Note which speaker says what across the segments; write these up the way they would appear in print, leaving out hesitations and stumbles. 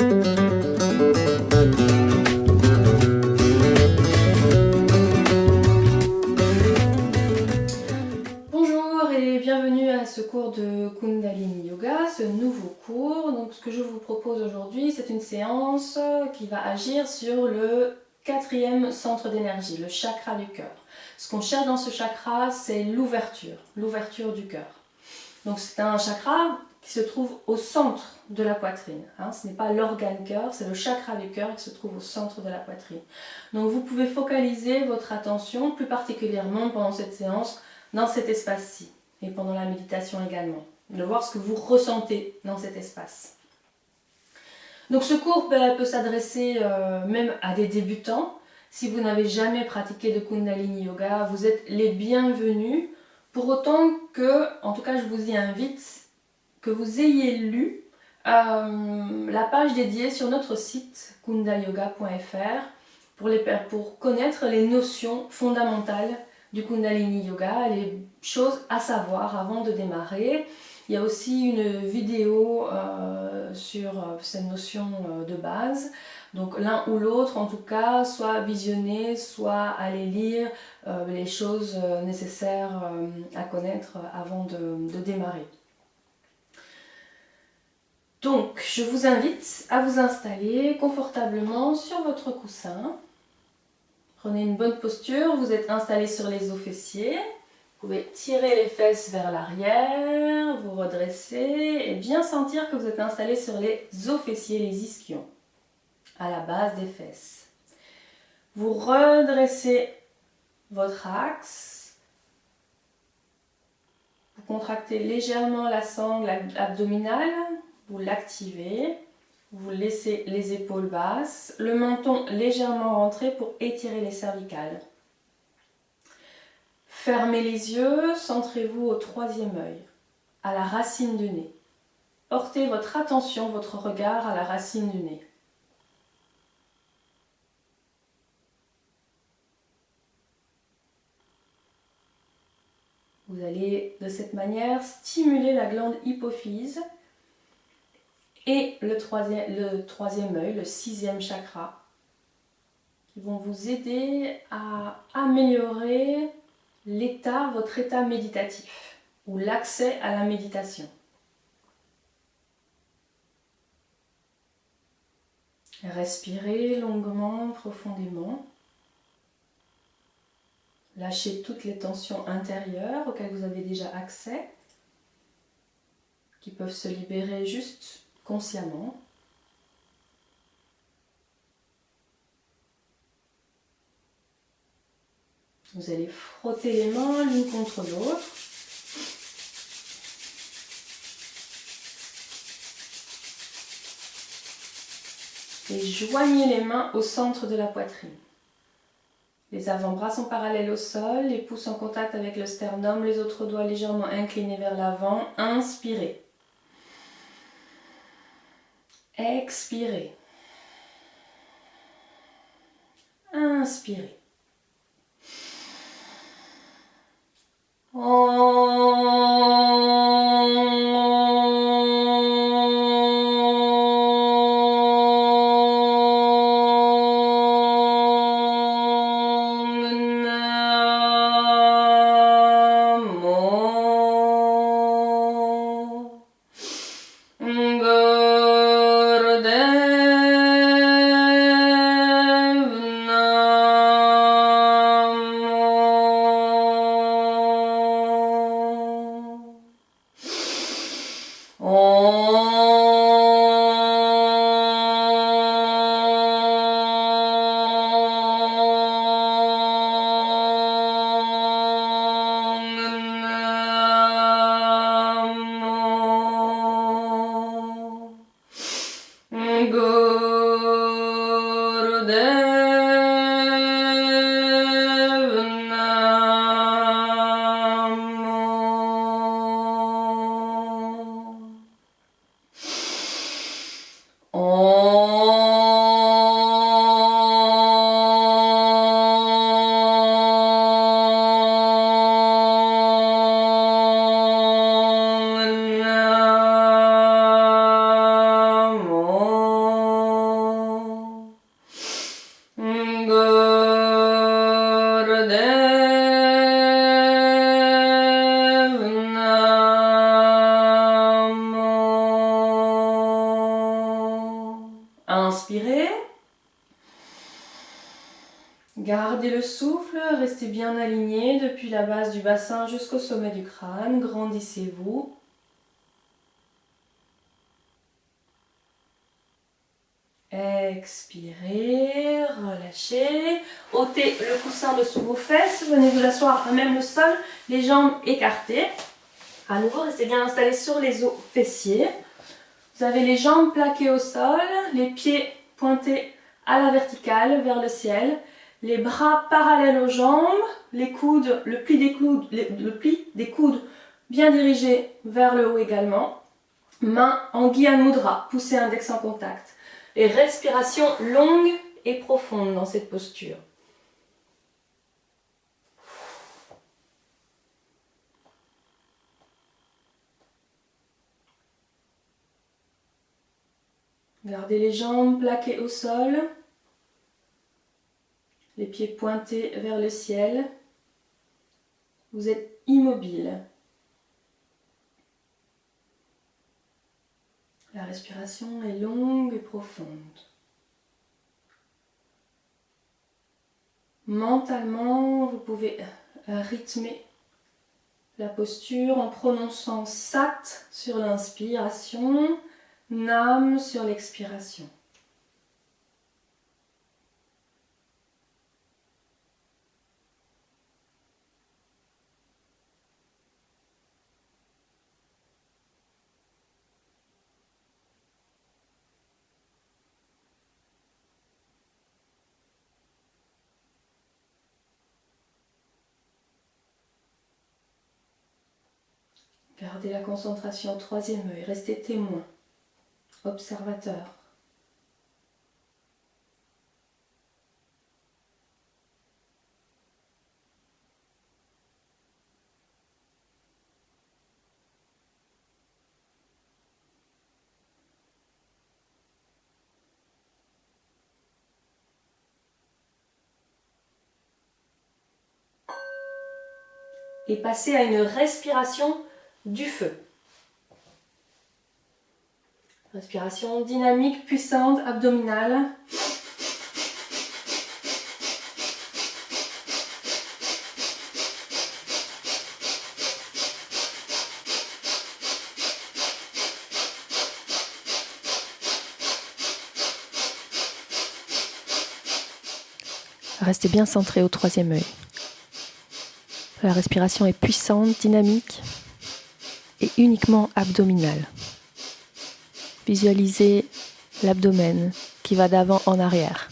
Speaker 1: Bonjour et bienvenue à ce cours de Kundalini Yoga, ce nouveau cours. Donc, ce que je vous propose aujourd'hui, c'est une séance qui va agir sur le quatrième centre d'énergie, le chakra du cœur. Ce qu'on cherche dans ce chakra, c'est l'ouverture du cœur. Donc, c'est un chakra qui se trouve au centre de la poitrine. Ce n'est pas l'organe cœur, c'est le chakra du cœur qui se trouve au centre de la poitrine. Donc, vous pouvez focaliser votre attention, plus particulièrement pendant cette séance, dans cet espace-ci et pendant la méditation également, de voir ce que vous ressentez dans cet espace. Donc ce cours peut s'adresser même à des débutants. Si vous n'avez jamais pratiqué de Kundalini Yoga, vous êtes les bienvenus, pour autant que, en tout cas je vous y invite, que vous ayez lu la page dédiée sur notre site kundayoga.fr pour connaître les notions fondamentales du Kundalini Yoga, les choses à savoir avant de démarrer. Il y a aussi une vidéo sur cette notion de base. Donc l'un ou l'autre, en tout cas, soit visionner, soit aller lire les choses nécessaires à connaître avant de démarrer. Donc, je vous invite à vous installer confortablement sur votre coussin. Prenez une bonne posture, vous êtes installé sur les os fessiers. Vous pouvez tirer les fesses vers l'arrière, vous redresser et bien sentir que vous êtes installé sur les os fessiers, les ischions, à la base des fesses. Vous redressez votre axe. Vous contractez légèrement la sangle abdominale, vous l'activez. Vous laissez les épaules basses, le menton légèrement rentré pour étirer les cervicales. Fermez les yeux, centrez-vous au troisième œil, à la racine du nez. Portez votre attention, votre regard à la racine du nez. Vous allez de cette manière stimuler la glande hypophyse et le troisième œil, le sixième chakra, qui vont vous aider à améliorer votre état méditatif ou l'accès à la méditation. Respirez longuement, profondément. Lâchez toutes les tensions intérieures auxquelles vous avez déjà accès, qui peuvent se libérer juste consciemment. Vous allez frotter les mains l'une contre l'autre. Et joignez les mains au centre de la poitrine. Les avant-bras sont parallèles au sol, les pouces en contact avec le sternum, les autres doigts légèrement inclinés vers l'avant. Inspirez. Expirez. Inspirez. Inspirez. Gardez le souffle, restez bien aligné depuis la base du bassin jusqu'au sommet du crâne. Grandissez-vous. Expirez, relâchez. Ôtez le coussin de sous vos fesses. Venez vous asseoir à même le sol, les jambes écartées. À nouveau, restez bien installés sur les os fessiers. Vous avez les jambes plaquées au sol, les pieds pointés à la verticale vers le ciel, les bras parallèles aux jambes, les coudes, le pli des coudes bien dirigé vers le haut également. Mains en Gyan Mudra, poussez index en contact. Et respiration longue et profonde dans cette posture. Gardez les jambes plaquées au sol, les pieds pointés vers le ciel. Vous êtes immobile. La respiration est longue et profonde. Mentalement, vous pouvez rythmer la posture en prononçant Sat sur l'inspiration, Nam sur l'expiration. Gardez la concentration, troisième œil, restez témoin, observateur. Et passez à une respiration du feu. Respiration dynamique, puissante, abdominale.
Speaker 2: Restez bien centré au troisième œil. La respiration est puissante, dynamique et uniquement abdominale. Visualisez l'abdomen qui va d'avant en arrière.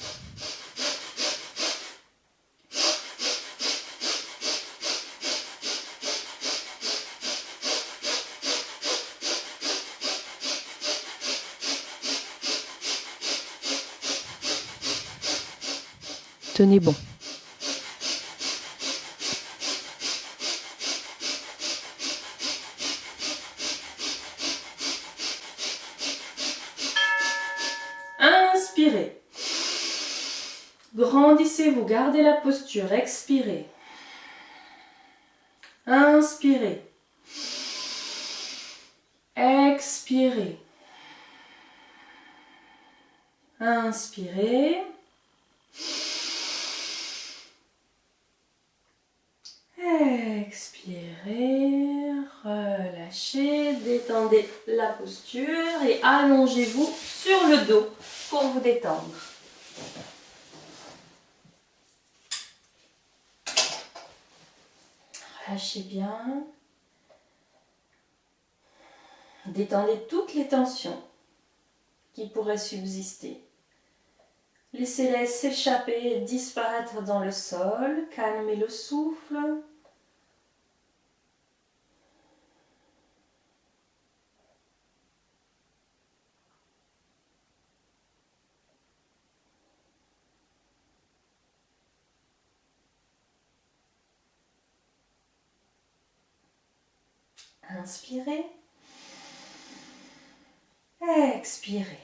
Speaker 2: Tenez bon.
Speaker 1: Inspirez. Grandissez-vous, gardez la posture, expirez. Inspirez. Expirez. Inspirez. Expirez, relâchez, détendez la posture et allongez-vous sur le dos pour vous détendre. Relâchez bien. Détendez toutes les tensions qui pourraient subsister. Laissez-les s'échapper et disparaître dans le sol. Calmez le souffle. Inspirez. Expirez.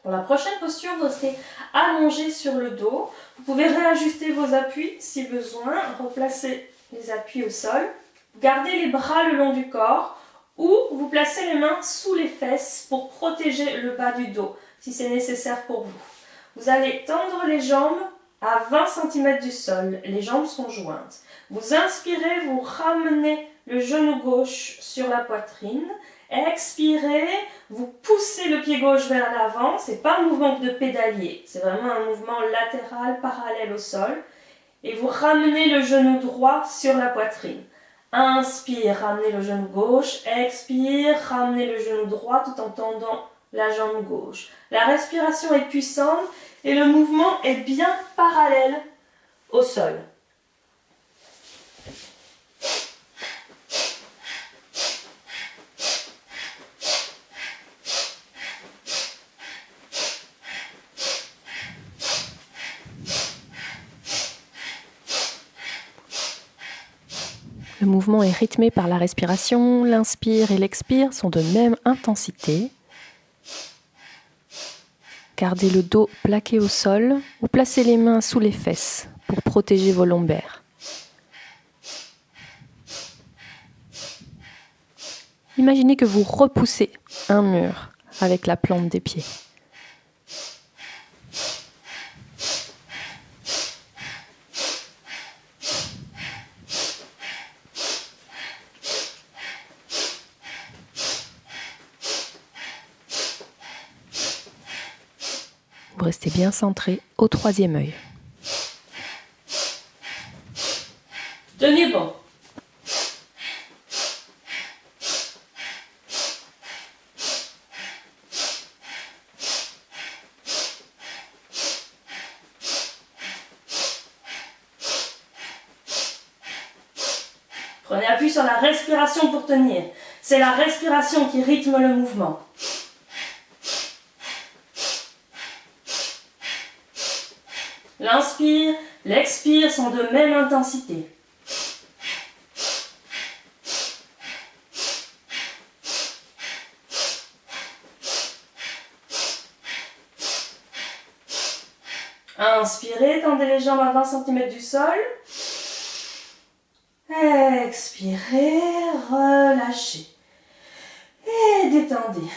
Speaker 1: Pour la prochaine posture, vous restez allongé sur le dos. Vous pouvez réajuster vos appuis si besoin, replacer les appuis au sol. Gardez les bras le long du corps ou vous placez les mains sous les fesses pour protéger le bas du dos si c'est nécessaire pour vous. Vous allez tendre les jambes à 20 cm du sol. Les jambes sont jointes. Vous inspirez, vous ramenez le genou gauche sur la poitrine. Expirez, vous poussez le pied gauche vers l'avant. Ce n'est pas un mouvement de pédalier, c'est vraiment un mouvement latéral parallèle au sol. Et vous ramenez le genou droit sur la poitrine. Inspire, ramenez le genou gauche. Expire, ramenez le genou droit tout en tendant la jambe gauche. La respiration est puissante et le mouvement est bien parallèle au sol.
Speaker 2: Le mouvement est rythmé par la respiration. L'inspire et l'expire sont de même intensité. Gardez le dos plaqué au sol ou placez les mains sous les fesses pour protéger vos lombaires. Imaginez que vous repoussez un mur avec la plante des pieds. Vous restez bien centré au troisième œil.
Speaker 1: Tenez bon. Prenez appui sur la respiration pour tenir. C'est la respiration qui rythme le mouvement. L'inspire, l'expire sont de même intensité. Inspirez, tendez les jambes à 20 cm du sol. Expirez, relâchez. Et détendez.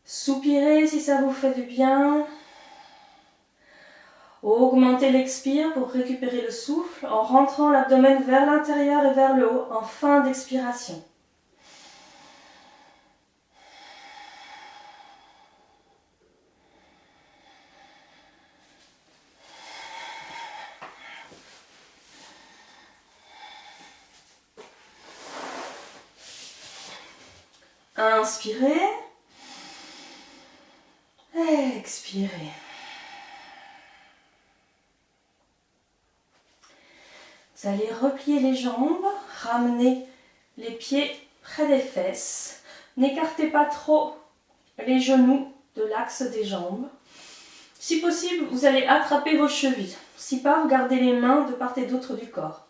Speaker 1: Soupirez si ça vous fait du bien. Augmentez l'expire pour récupérer le souffle en rentrant l'abdomen vers l'intérieur et vers le haut en fin d'expiration. Inspirez. Expirez. Vous allez replier les jambes, ramener les pieds près des fesses. N'écartez pas trop les genoux de l'axe des jambes. Si possible, vous allez attraper vos chevilles. Si pas, vous gardez les mains de part et d'autre du corps.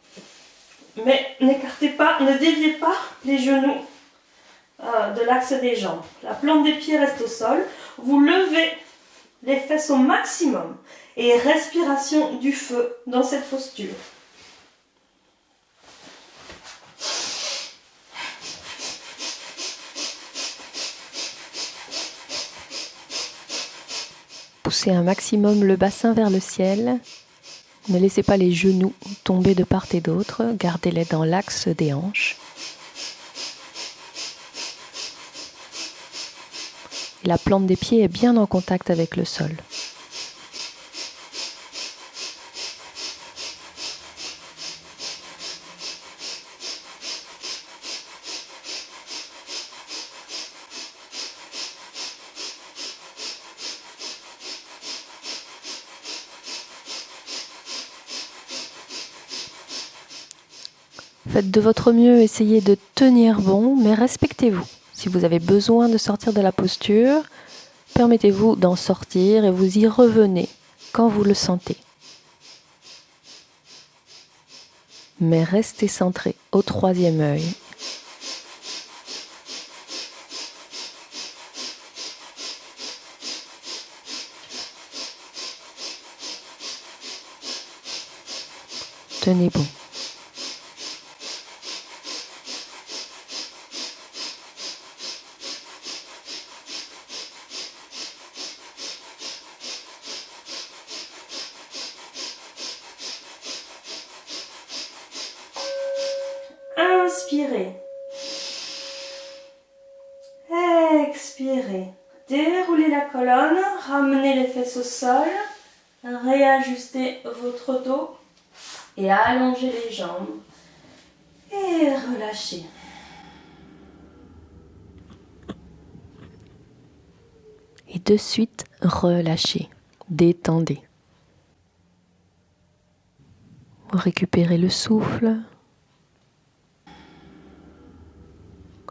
Speaker 1: Mais n'écartez pas, ne déviez pas les genoux de l'axe des jambes. La plante des pieds reste au sol. Vous levez les fesses au maximum et respiration du feu dans cette posture.
Speaker 2: Poussez un maximum le bassin vers le ciel. Ne laissez pas les genoux tomber de part et d'autre. Gardez-les dans l'axe des hanches. La plante des pieds est bien en contact avec le sol. Faites de votre mieux, essayez de tenir bon, mais respectez-vous. Si vous avez besoin de sortir de la posture, permettez-vous d'en sortir et vous y revenez quand vous le sentez. mais restez centré au troisième œil. Tenez bon.
Speaker 1: Inspirez. Expirez. Déroulez la colonne, ramenez les fesses au sol, réajustez votre dos et allongez les jambes. Et relâchez.
Speaker 2: Et de suite, relâchez, détendez. Vous récupérez le souffle.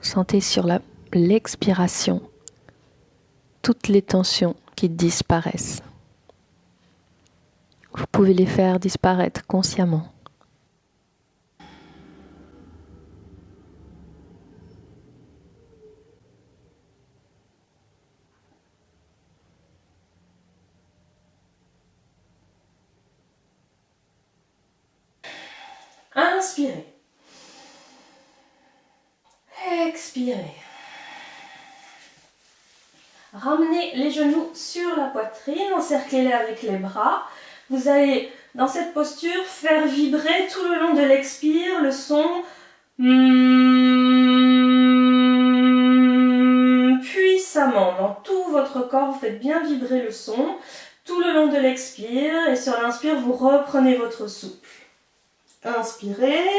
Speaker 2: Sentez sur l'expiration toutes les tensions qui disparaissent. Vous pouvez les faire disparaître consciemment.
Speaker 1: Inspirez. Expirez. Ramenez les genoux sur la poitrine, encerclez-les avec les bras. Vous allez, dans cette posture, faire vibrer tout le long de l'expire le son puissamment. Dans tout votre corps, vous faites bien vibrer le son tout le long de l'expire. Et sur l'inspire, vous reprenez votre souffle. Inspirez.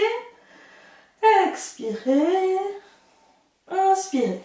Speaker 1: Expirez. Inspirez.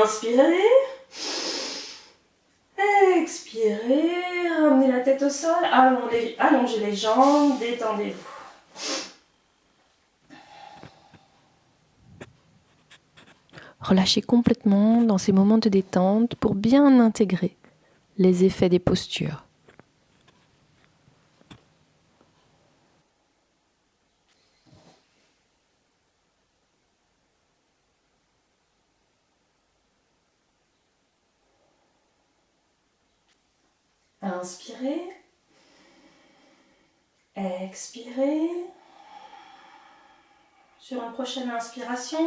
Speaker 1: Inspirez. Expirez. Ramenez la tête au sol. Allongez les jambes. Détendez-vous.
Speaker 2: Relâchez complètement dans ces moments de détente pour bien intégrer les effets des postures.
Speaker 1: Inspirez. Expirez. Sur une prochaine inspiration,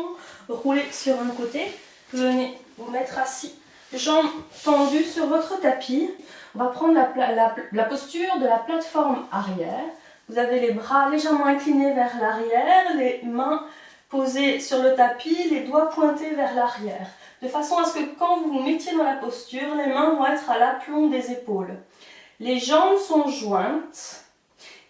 Speaker 1: roulez sur un côté. Venez vous mettre assis, jambes tendues sur votre tapis. On va prendre la posture de la plateforme arrière. Vous avez les bras légèrement inclinés vers l'arrière, les mains posées sur le tapis, les doigts pointés vers l'arrière. De façon à ce que quand vous vous mettiez dans la posture, les mains vont être à l'aplomb des épaules. Les jambes sont jointes.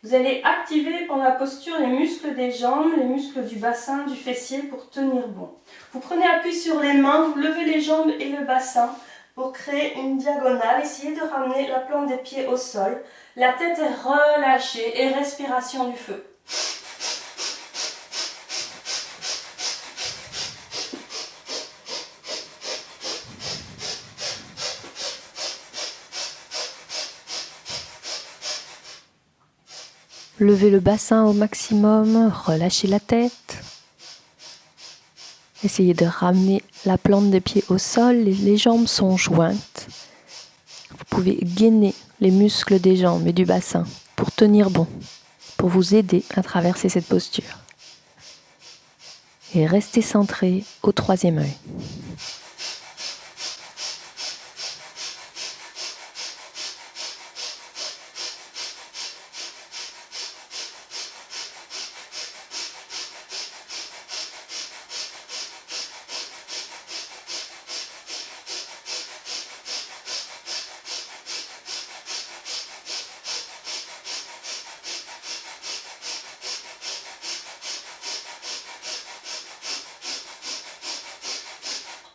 Speaker 1: Vous allez activer pendant la posture les muscles des jambes, les muscles du bassin, du fessier pour tenir bon. Vous prenez appui sur les mains, vous levez les jambes et le bassin pour créer une diagonale. Essayez de ramener la plante des pieds au sol. La tête est relâchée et respiration du feu.
Speaker 2: Levez le bassin au maximum, relâchez la tête. Essayez de ramener la plante des pieds au sol, les jambes sont jointes. Vous pouvez gainer les muscles des jambes et du bassin pour tenir bon, pour vous aider à traverser cette posture. Et restez centré au troisième œil.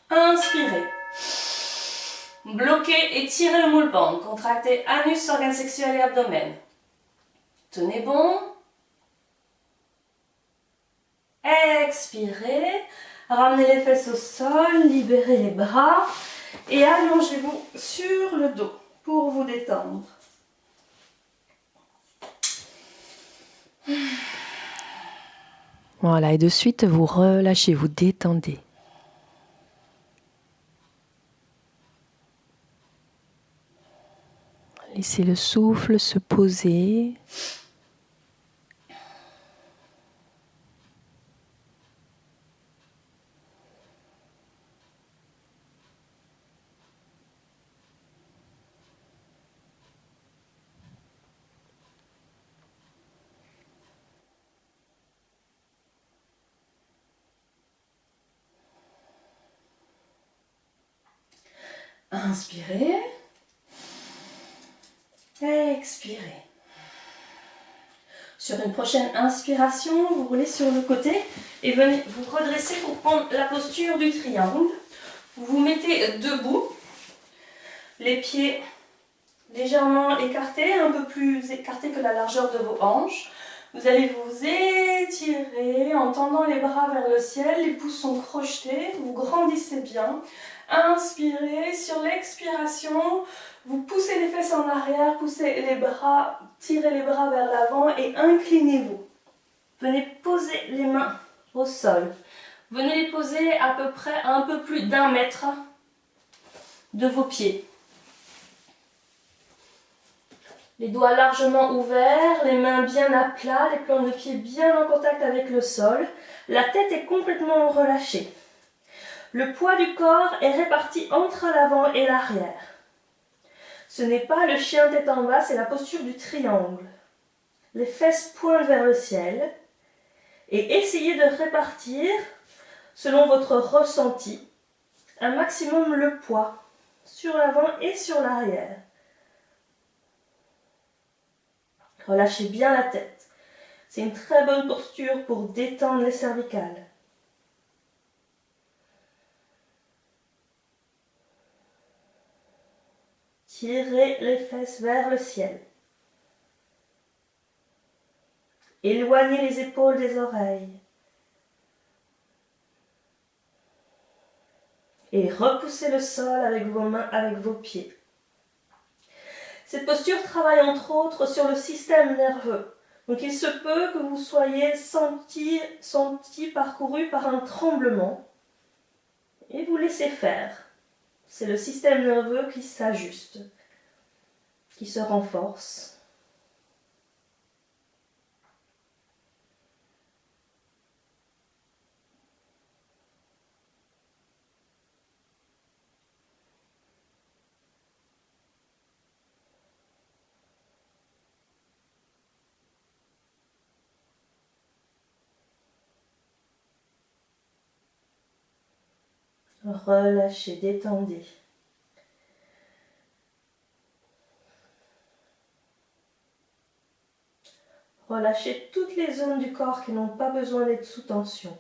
Speaker 1: Inspirez. Bloquez et tirez le moule bande. Contractez anus, organes sexuels et abdomen. Tenez bon. Expirez. Ramenez les fesses au sol. Libérez les bras. Et allongez-vous sur le dos pour vous détendre.
Speaker 2: Voilà, et de suite, vous relâchez, vous détendez. Laissez le souffle se poser.
Speaker 1: Inspirez. Expirez. Sur une prochaine inspiration, vous roulez sur le côté et venez vous redresser pour prendre la posture du triangle. Vous vous mettez debout, les pieds légèrement écartés, un peu plus écartés que la largeur de vos hanches. Vous allez vous étirer en tendant les bras vers le ciel, les pouces sont crochetés, vous grandissez bien. Inspirez, sur l'expiration, vous poussez les fesses en arrière, poussez les bras, tirez les bras vers l'avant et inclinez-vous. Venez poser les mains au sol. Venez les poser à peu près à un peu plus d'1 mètre de vos pieds. Les doigts largement ouverts, les mains bien à plat, les plantes de pied bien en contact avec le sol. La tête est complètement relâchée. Le poids du corps est réparti entre l'avant et l'arrière. Ce n'est pas le chien tête en bas, c'est la posture du triangle. Les fesses pointent vers le ciel. Et essayez de répartir, selon votre ressenti, un maximum le poids sur l'avant et sur l'arrière. Relâchez bien la tête. C'est une très bonne posture pour détendre les cervicales. Tirez les fesses vers le ciel. Éloignez les épaules des oreilles. Et repoussez le sol avec vos mains, avec vos pieds. Cette posture travaille entre autres sur le système nerveux. Donc il se peut que vous soyez senti parcouru par un tremblement. Et vous laissez faire. C'est le système nerveux qui s'ajuste, qui se renforce. Relâchez, détendez. Relâchez toutes les zones du corps qui n'ont pas besoin d'être sous tension.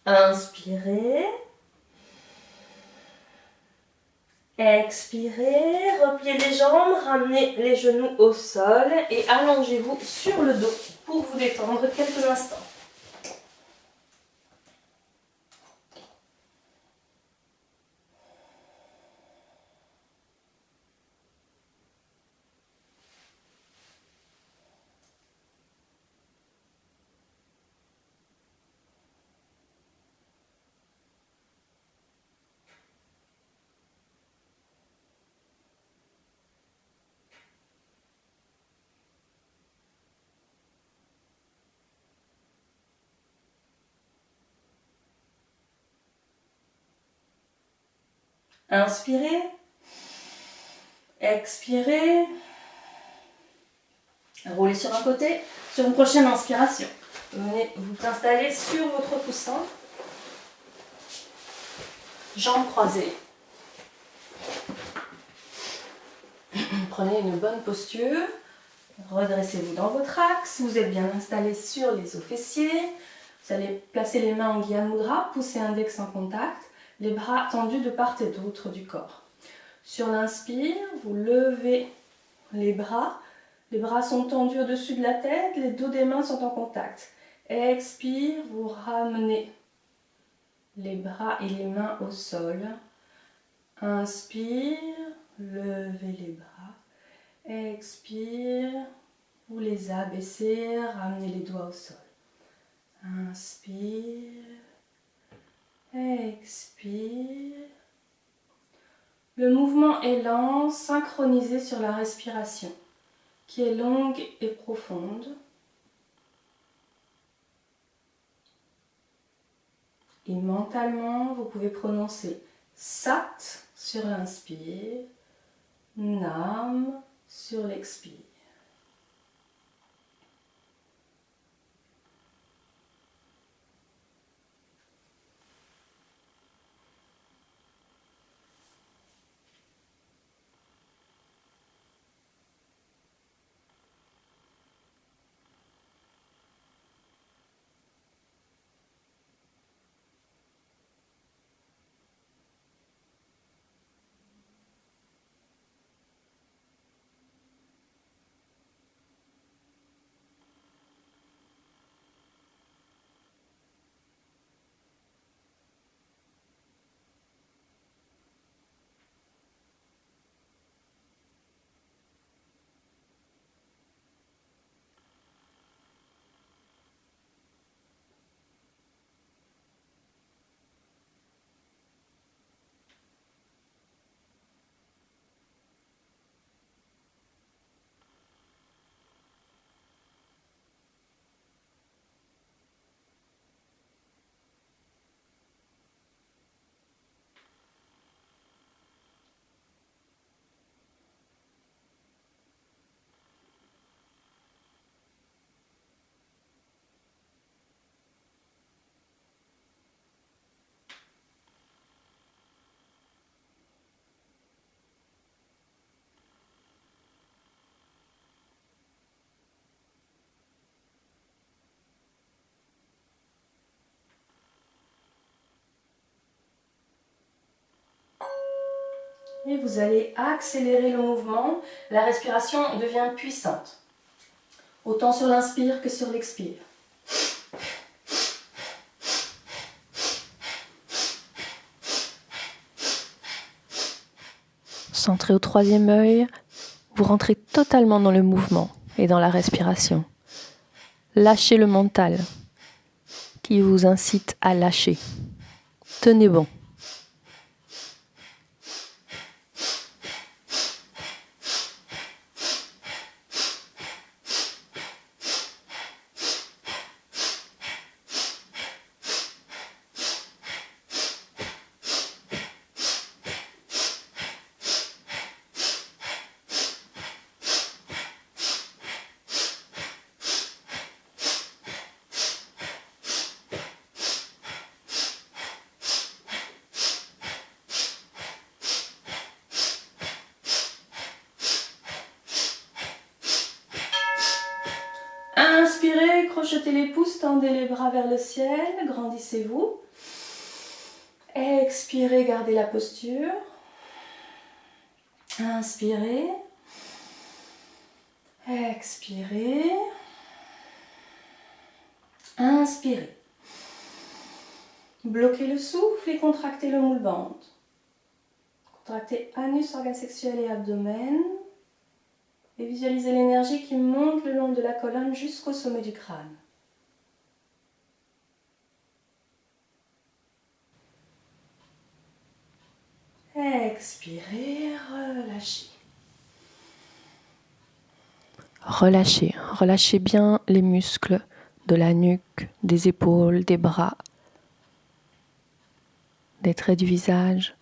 Speaker 1: Inspirez. Expirez, repliez les jambes, ramenez les genoux au sol et allongez-vous sur le dos pour vous détendre quelques instants. Inspirez, expirez, roulez sur un côté. Sur une prochaine inspiration, venez vous installer sur votre coussin, jambes croisées. Prenez une bonne posture, redressez-vous dans votre axe, vous êtes bien installé sur les os fessiers. Vous allez placer les mains en Gyan Mudra, pousser index en contact, les bras tendus de part et d'autre du corps. Sur l'inspire, vous levez les bras sont tendus au-dessus de la tête, les dos des mains sont en contact. Expire, vous ramenez les bras et les mains au sol. Inspire, levez les bras. Expire, vous les abaissez, ramenez les doigts au sol. Inspire, expire. Le mouvement est lent, synchronisé sur la respiration, qui est longue et profonde. Et mentalement, vous pouvez prononcer Sat sur l'inspire, Nam sur l'expire. Et vous allez accélérer le mouvement, la respiration devient puissante, autant sur l'inspire que sur l'expire.
Speaker 2: Centré au troisième œil, vous rentrez totalement dans le mouvement et dans la respiration. Lâchez le mental qui vous incite à lâcher. Tenez bon.
Speaker 1: Inspirez, crochetez les pouces, tendez les bras vers le ciel, grandissez-vous. Expirez, gardez la posture. Inspirez. Expirez. Inspirez. Bloquez le souffle et contractez le moule-ventre. Contractez anus, organes sexuels et abdomen. Et visualisez l'énergie qui monte le long de la colonne jusqu'au sommet du crâne. Expirez, relâchez.
Speaker 2: Relâchez, relâchez bien les muscles de la nuque, des épaules, des bras, des traits du visage.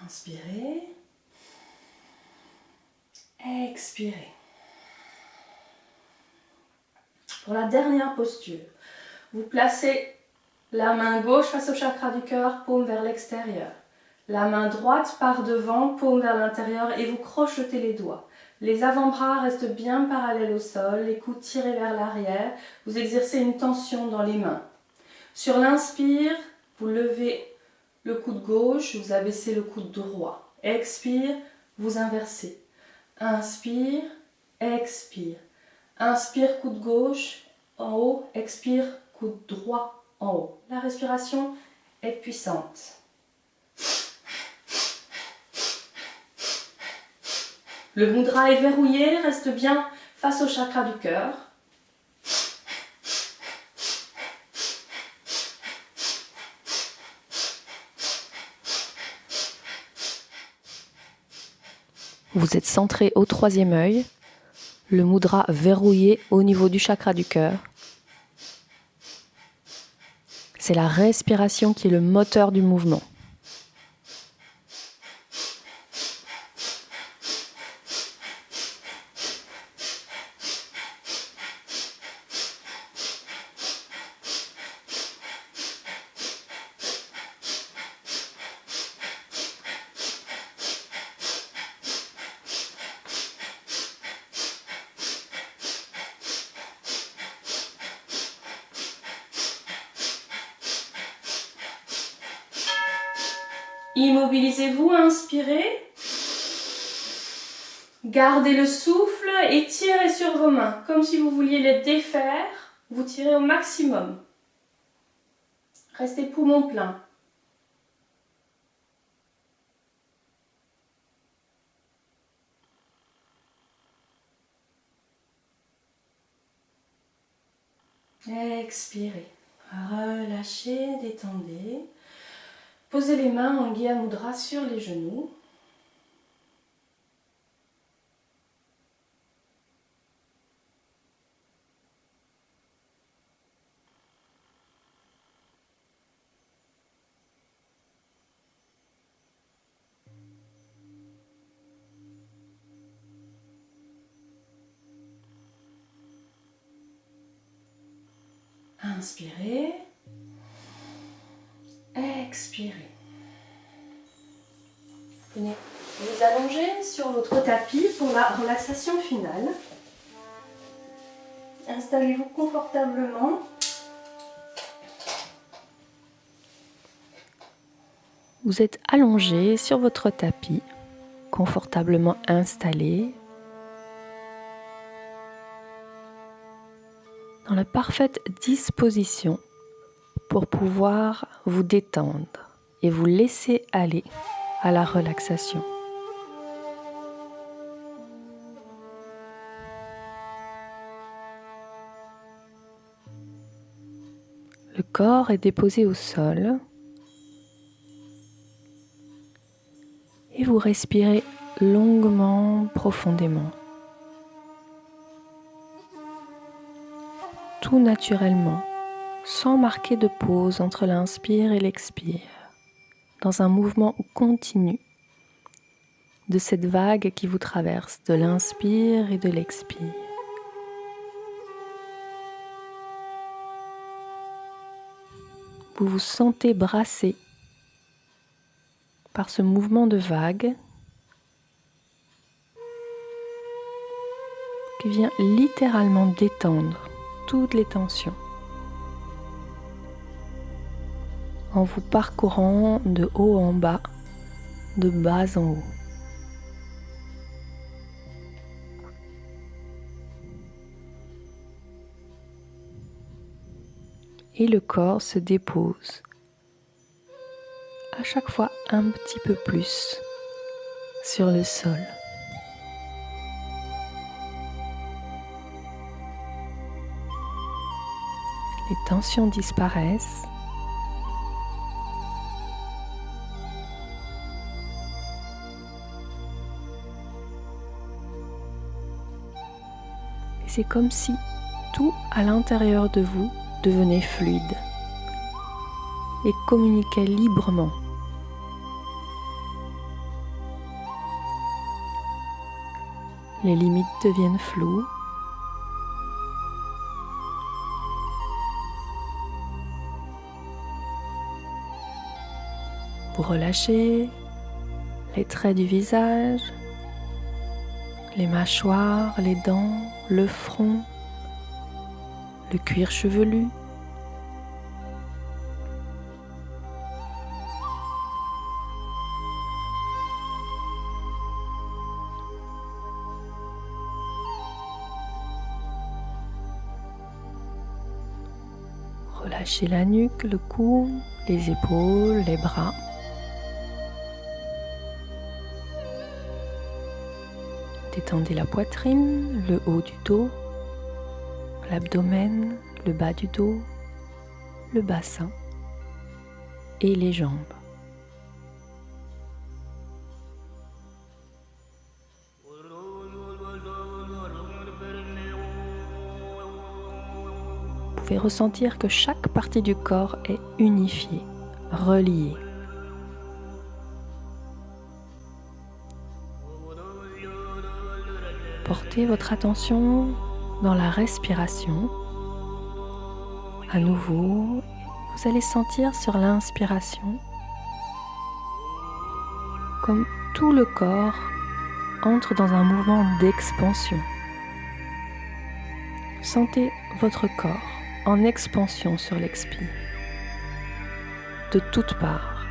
Speaker 1: Inspirez. Expirez. Pour la dernière posture, vous placez la main gauche face au chakra du cœur, paume vers l'extérieur. La main droite par devant, paume vers l'intérieur et vous crochetez les doigts. Les avant-bras restent bien parallèles au sol, les coudes tirés vers l'arrière. Vous exercez une tension dans les mains. Sur l'inspire, vous levez le coude gauche, vous abaissez le coude droit. Expire, vous inversez. Inspire, expire. Inspire, coude gauche en haut, expire, coude droit en haut. La respiration est puissante. Le mudra est verrouillé, reste bien face au chakra du cœur.
Speaker 2: Vous êtes centré au troisième œil, le mudra verrouillé au niveau du chakra du cœur. C'est la respiration qui est le moteur du mouvement.
Speaker 1: Immobilisez-vous, inspirez. Gardez le souffle et tirez sur vos mains. Comme si vous vouliez les défaire, vous tirez au maximum. Restez poumon plein. Expirez. Relâchez, détendez. Posez les mains en Gya Mudra sur les genoux. Inspirez. Expirez. Venez vous allonger sur votre tapis pour la relaxation finale. Installez-vous confortablement.
Speaker 2: Vous êtes allongé sur votre tapis, confortablement installé, dans la parfaite disposition pour pouvoir vous détendre et vous laisser aller à la relaxation. Le corps est déposé au sol et vous respirez longuement, profondément. Tout naturellement, sans marquer de pause entre l'inspire et l'expire, dans un mouvement continu de cette vague qui vous traverse, de l'inspire et de l'expire. vous vous sentez brassé par ce mouvement de vague qui vient littéralement détendre toutes les tensions en vous parcourant de haut en bas, de bas en haut. Et le corps se dépose à chaque fois un petit peu plus sur le sol. Les tensions disparaissent. Et c'est comme si tout à l'intérieur de vous devenait fluide et communiquait librement. Les limites deviennent floues. Vous relâchez les traits du visage, les mâchoires, les dents, le front, le cuir chevelu. Relâchez la nuque, le cou, les épaules, les bras. Détendez la poitrine, le haut du dos, l'abdomen, le bas du dos, le bassin et les jambes. Vous pouvez ressentir que chaque partie du corps est unifiée, reliée. Portez votre attention dans la respiration. À nouveau, vous allez sentir sur l'inspiration comme tout le corps entre dans un mouvement d'expansion. Sentez votre corps en expansion sur l'expire, de toutes parts.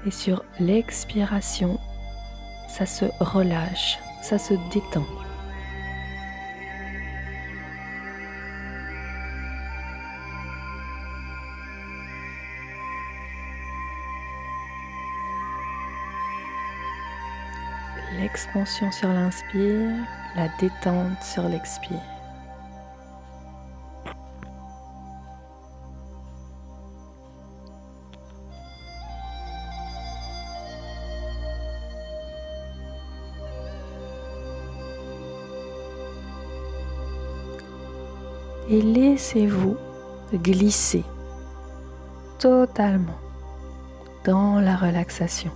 Speaker 2: Et sur l'expiration, ça se relâche, ça se détend. L'expansion sur l'inspire, la détente sur l'expire. Et laissez-vous glisser totalement dans la relaxation.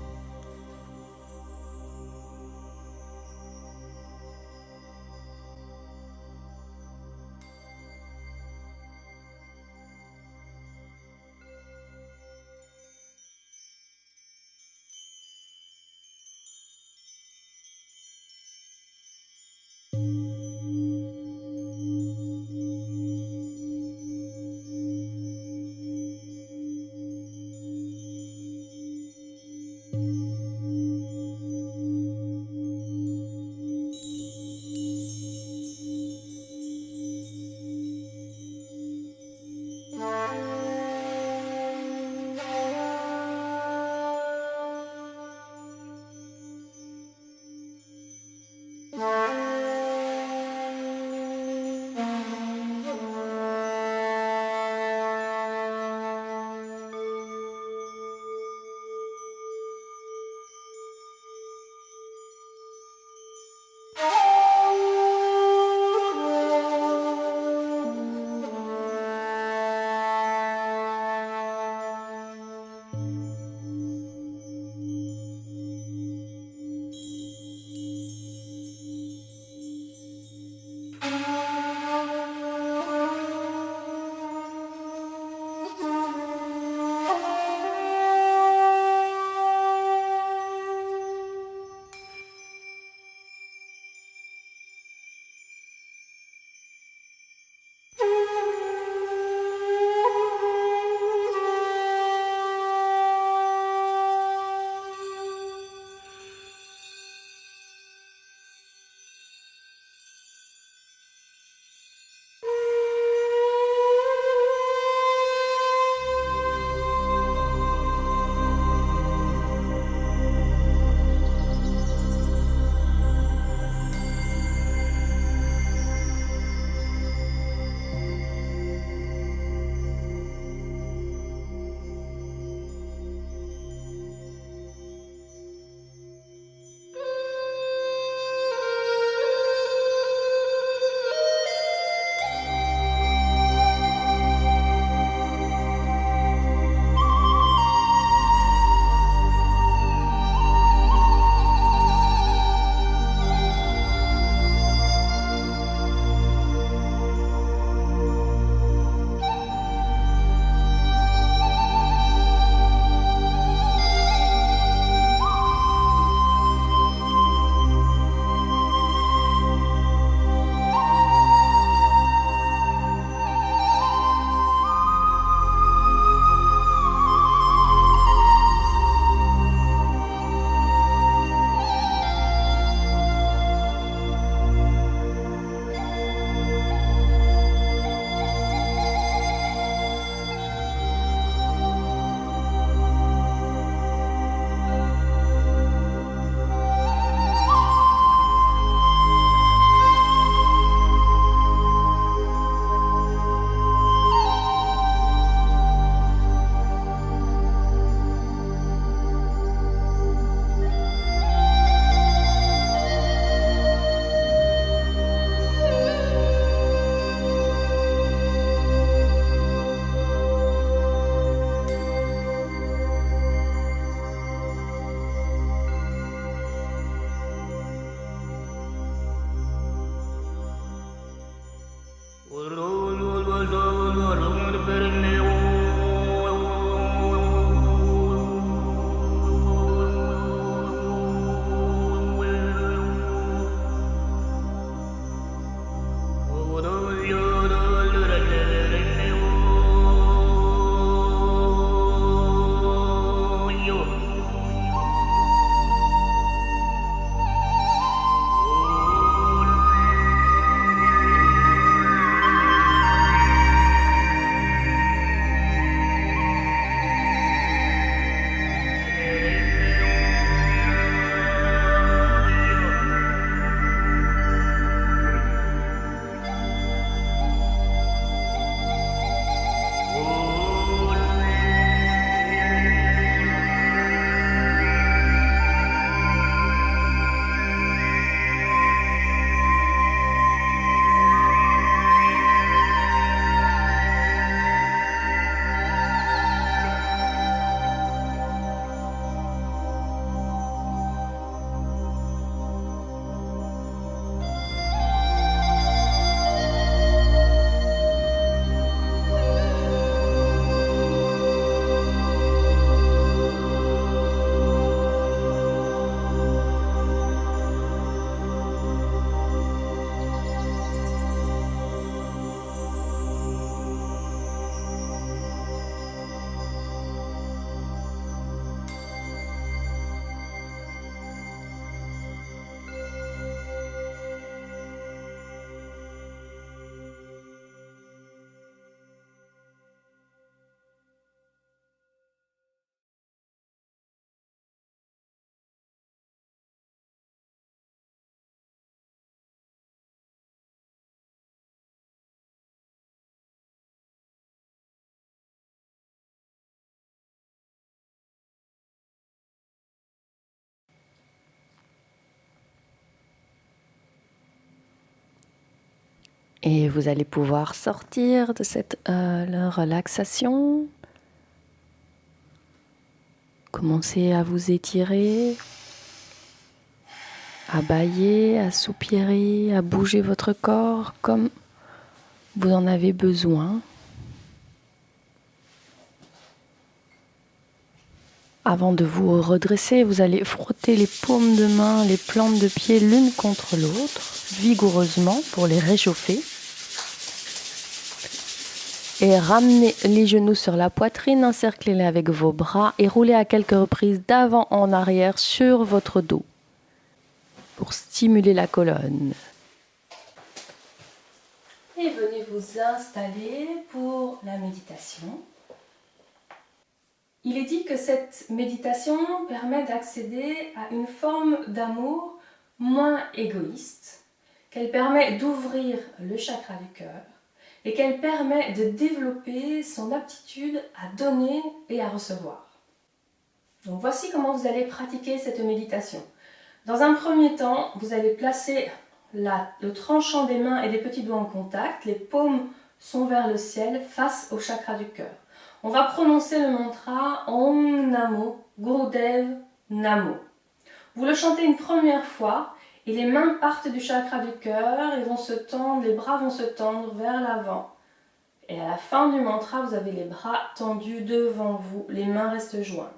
Speaker 2: Et vous allez pouvoir sortir de cette relaxation. Commencez à vous étirer, à bâiller, à soupirer, à bouger votre corps comme vous en avez besoin. Avant de vous redresser, vous allez frotter les paumes de main, les plantes de pied l'une contre l'autre, vigoureusement pour les réchauffer. Et ramenez les genoux sur la poitrine, encerclez-les avec vos bras et roulez à quelques reprises d'avant en arrière sur votre dos pour stimuler la colonne.
Speaker 1: Et venez vous installer pour la méditation. Il est dit que cette méditation permet d'accéder à une forme d'amour moins égoïste, qu'elle permet d'ouvrir le chakra du cœur et qu'elle permet de développer son aptitude à donner et à recevoir. Donc voici comment vous allez pratiquer cette méditation. Dans un premier temps, vous allez placer le tranchant des mains et des petits doigts en contact, les paumes sont vers le ciel face au chakra du cœur. On va prononcer le mantra Om Namo Gurudev Namo. Vous le chantez une première fois et les mains partent du chakra du cœur et vont se tendre, les bras vont se tendre vers l'avant. Et à la fin du mantra, vous avez les bras tendus devant vous, les mains restent jointes.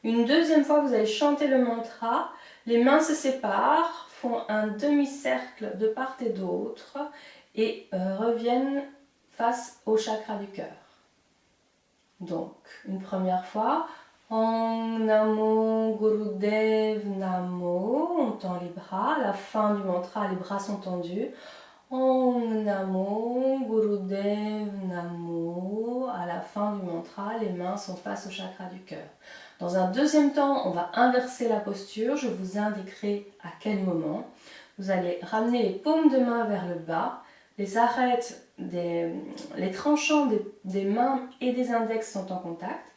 Speaker 1: Une deuxième fois, vous allez chanter le mantra, les mains se séparent, font un demi-cercle de part et d'autre et reviennent face au chakra du cœur. Donc, une première fois, Om Namo Gurudev Namo, on tend les bras, à la fin du mantra, les bras sont tendus. Om Namo Gurudev Namo, à la fin du mantra, les mains sont face au chakra du cœur. Dans un deuxième temps, on va inverser la posture, je vous indiquerai à quel moment. Vous allez ramener les paumes de main vers le bas, les arêtes, les tranchants des mains et des index sont en contact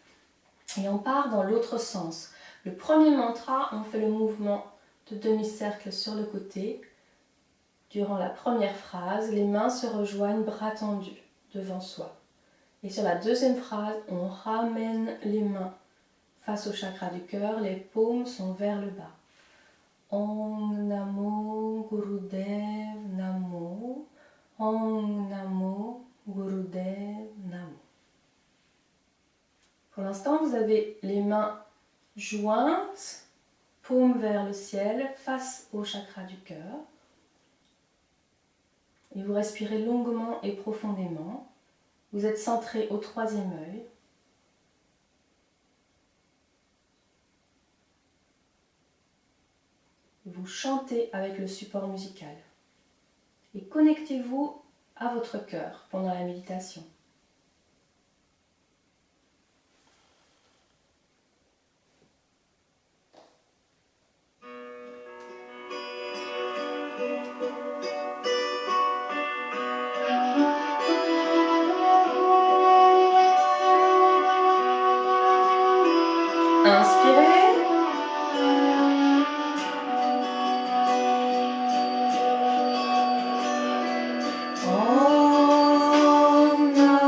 Speaker 1: et on part dans l'autre sens. Le premier mantra, on fait le mouvement de demi-cercle sur le côté. Durant la première phrase, les mains se rejoignent bras tendus devant soi. Et sur la deuxième phrase, on ramène les mains face au chakra du cœur, les paumes sont vers le bas. Om Namo Gurudev Namo. Om Namo Gurudev Namo. Pour l'instant, vous avez les mains jointes, paumes vers le ciel, face au chakra du cœur. Et vous respirez longuement et profondément. Vous êtes centré au troisième œil. Vous chantez avec le support musical. Et connectez-vous à votre cœur pendant la méditation. Inspirez. Om Namo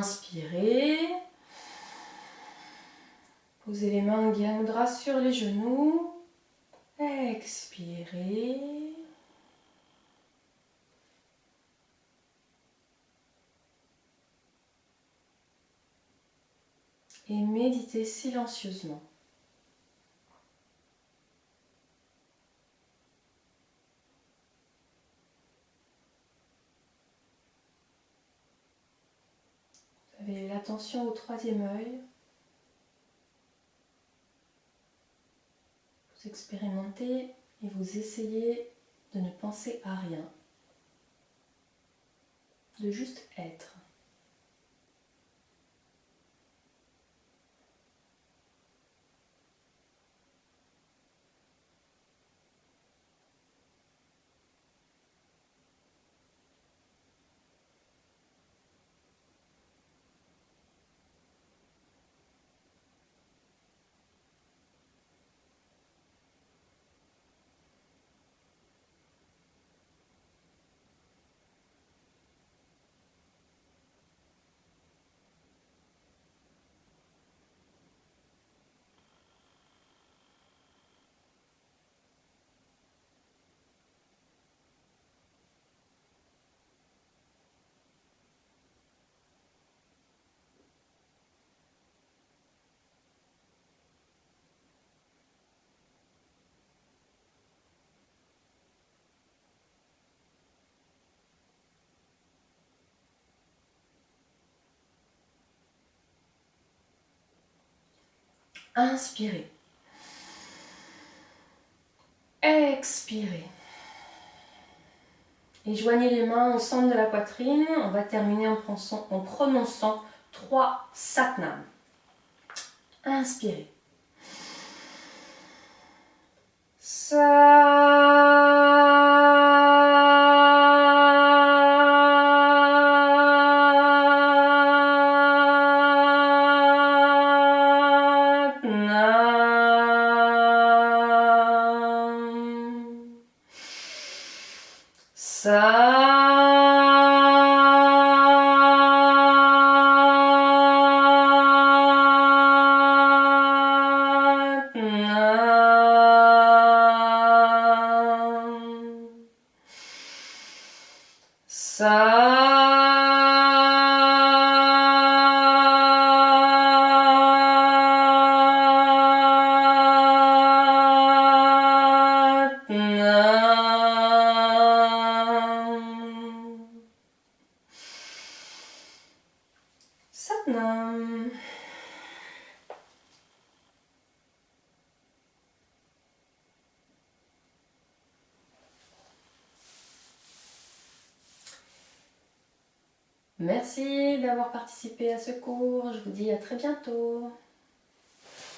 Speaker 1: Inspirez. Posez les mains Gyan Mudra sur les genoux. Expirez. Et méditez silencieusement. Vous avez l'attention au troisième œil. Vous expérimentez et vous essayez de ne penser à rien. De juste être. Inspirez. Expirez. Et joignez les mains au centre de la poitrine. On va terminer en prononçant 3 satnams. Inspirez. Satnam. Merci d'avoir participé à ce cours. Je vous dis à très bientôt.